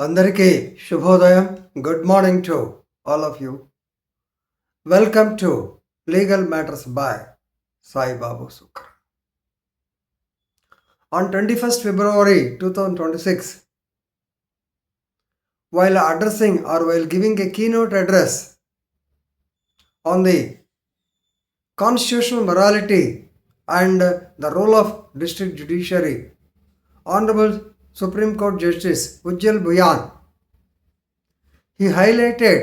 అందరికీ శుభోదయం. Good morning to all of you. Welcome to Legal Matters by Sai Babu Sukra. On 21st February 2026, while addressing or while giving a keynote address on the constitutional morality and the role of district judiciary, Honorable Supreme Court Justice Ujjal Bhuyan, he highlighted,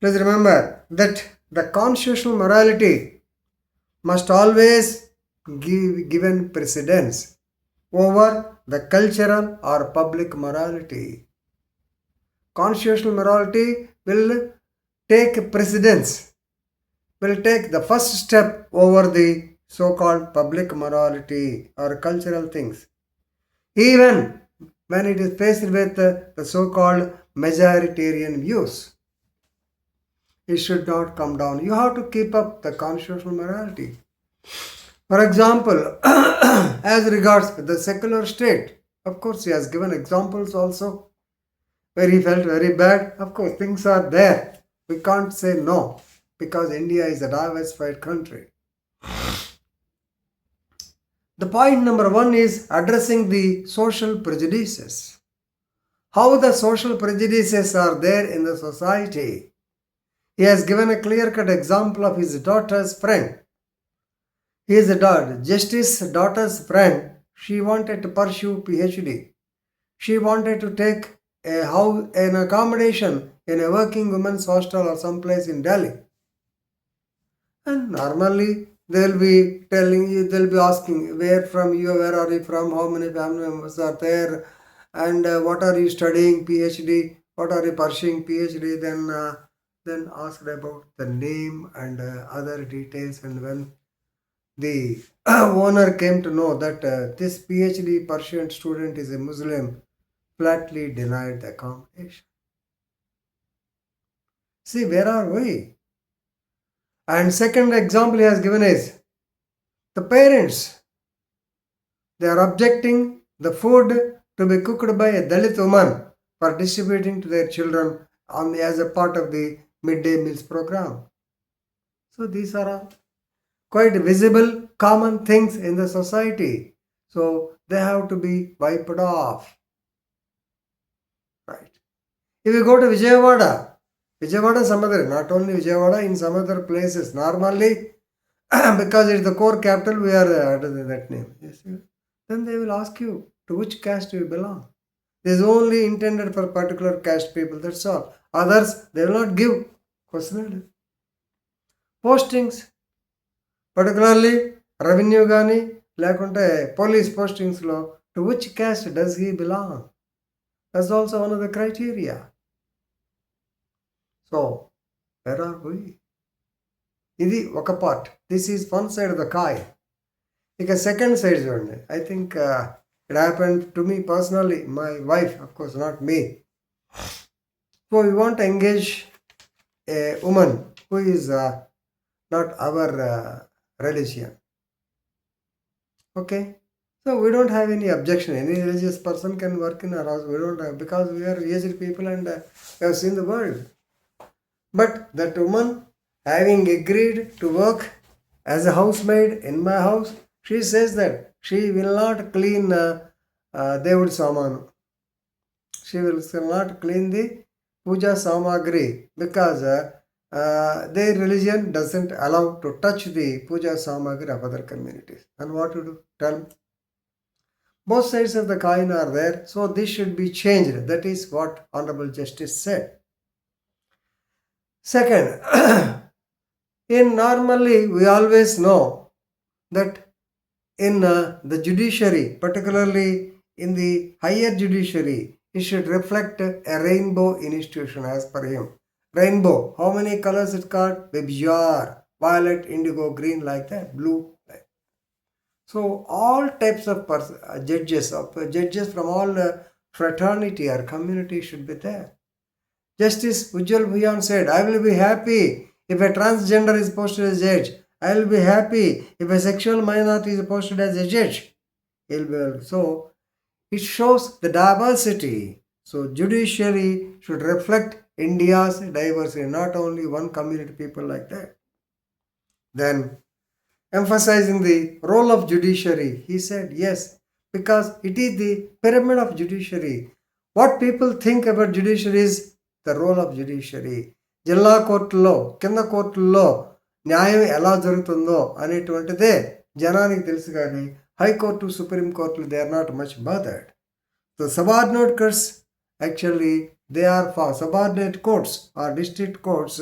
please remember that the constitutional morality must always give given precedence over the cultural or public morality. Constitutional morality will take precedence, will take the first step over the so-called public morality or cultural things. Even when it is faced with the so-called majoritarian views, it should not come down. You have to keep up the constitutional morality. For example, as regards the secular state, of course, he has given examples also where he felt very bad. Of course, things are there. We can't say no because India is a diversified country. The point number one is addressing the social prejudices. How the social prejudices are there in the society. He has given a clear-cut example of his daughter's friend. His justice daughter's friend, she wanted to pursue PhD. She wanted to take an accommodation in a working women's hostel or someplace in Delhi. And normally they will be telling you, they will be asking, where are you from, how many family members are there, and what are you studying PhD, what are you pursuing PhD, then asked about the name and other details. And when the owner came to know that this PhD pursuant student is a Muslim, flatly denied the accommodation. See, where are we? And second example he has given is the parents. They are objecting the food to be cooked by a Dalit woman for distributing to their children as a part of the midday meals program. So these are all quite visible, common things in the society. So they have to be wiped off. Right. If you go to Vijayawada, some other, not only Vijayawada, in some other places, normally, because it's the core capital, we are under that name. Yes, then they will ask you, to which caste do you belong? This is only intended for particular caste people, that's all. Others, they will not give questionnaire. Postings, particularly revenue gani, lekunte police postings lo, to which caste does he belong? That's also one of the criteria. So, where are we? Idi oka part. This is one side of the coin. Ika second side chudandi. I think it happened to me personally, my wife, of course, not me. So we want to engage a woman who is not our religion. Okay? So we don't have any objection. Any religious person can work in our house. We don't have, because we are aged people and we have seen the world. But that woman, having agreed to work as a housemaid in my house, she says that she will not clean Devud Samanu. She will not clean the Puja Samagri because their religion doesn't allow to touch the Puja Samagri of other communities. And what to do? Tell me. Both sides of the coin are there, so this should be changed. That is what Honorable Justice said. Second, normally we always know that in the judiciary, particularly in the higher judiciary, it should reflect a rainbow institution as per him. Rainbow, how many colors it called? Vibjar, violet, indigo, green, like that, blue. So all types of judges from all fraternity or community should be there. Justice Ujjal Bhuyan said, I will be happy if a transgender is posted as judge. I will be happy if a sexual minority is posted as a judge. So it shows the diversity. So judiciary should reflect India's diversity, not only one community people like that. Then emphasizing the role of judiciary, he said yes, because it is the pyramid of judiciary. What people think about judiciary is the role of judiciary. జిల్లా కోర్టుల్లో కింద కోర్టుల్లో న్యాయం ఎలా జరుగుతుందో అనేటువంటిదే జనానికి తెలుసు, కానీ హైకోర్టు సుప్రీంకోర్టులు they are not much bothered. So subordinate courts actually they are for subordinate courts or district courts,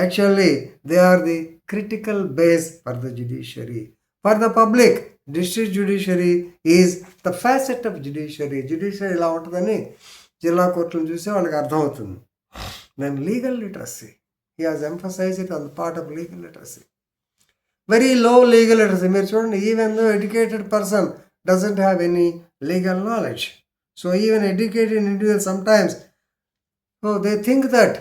actually they are the critical base for the judiciary. For the public, district judiciary is the facet of judiciary. Judiciary ఎలా ఉంటుందని జిల్లా కోర్టులను చూస్తే వాళ్ళకి అర్థమవుతుంది. Then legal literacy, he has emphasized it on the part of legal literacy. Very low legal literacy. మీరు చూడండి, even though educated person doesn't have any legal knowledge. So even educated individuals sometimes, they think that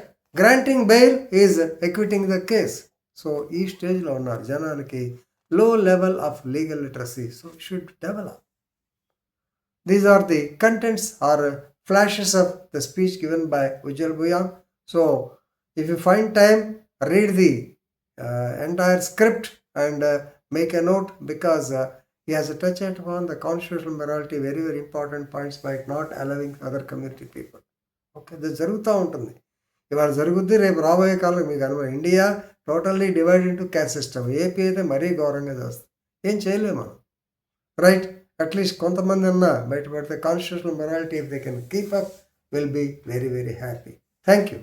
granting bail is acquitting the case. So ఈ స్టేజ్లో ఉన్నారు జనానికి low level of legal literacy. So should develop. These are the contents or flashes of the speech given by Ujjal Bhuyan. So if you find time, read the entire script and make a note, because he has touched upon the constitutional morality, very very important points, by not allowing other community people. Okay, this జరుగుతూ ఉంటుంది, ఇవాళ జరుగుద్ది, రేపు రాబోయే కాలంలో మీకు అనుభవం. India totally divide into caste system. AP అయితే మరీ ఘోరంగా చేస్తుంది, ఏం చేయలేము మనం, రైట్? అట్లీస్ట్ కొంతమంది అన్నా బయటపడితే constitutional morality if they can keep up, will be very very happy. Thank you.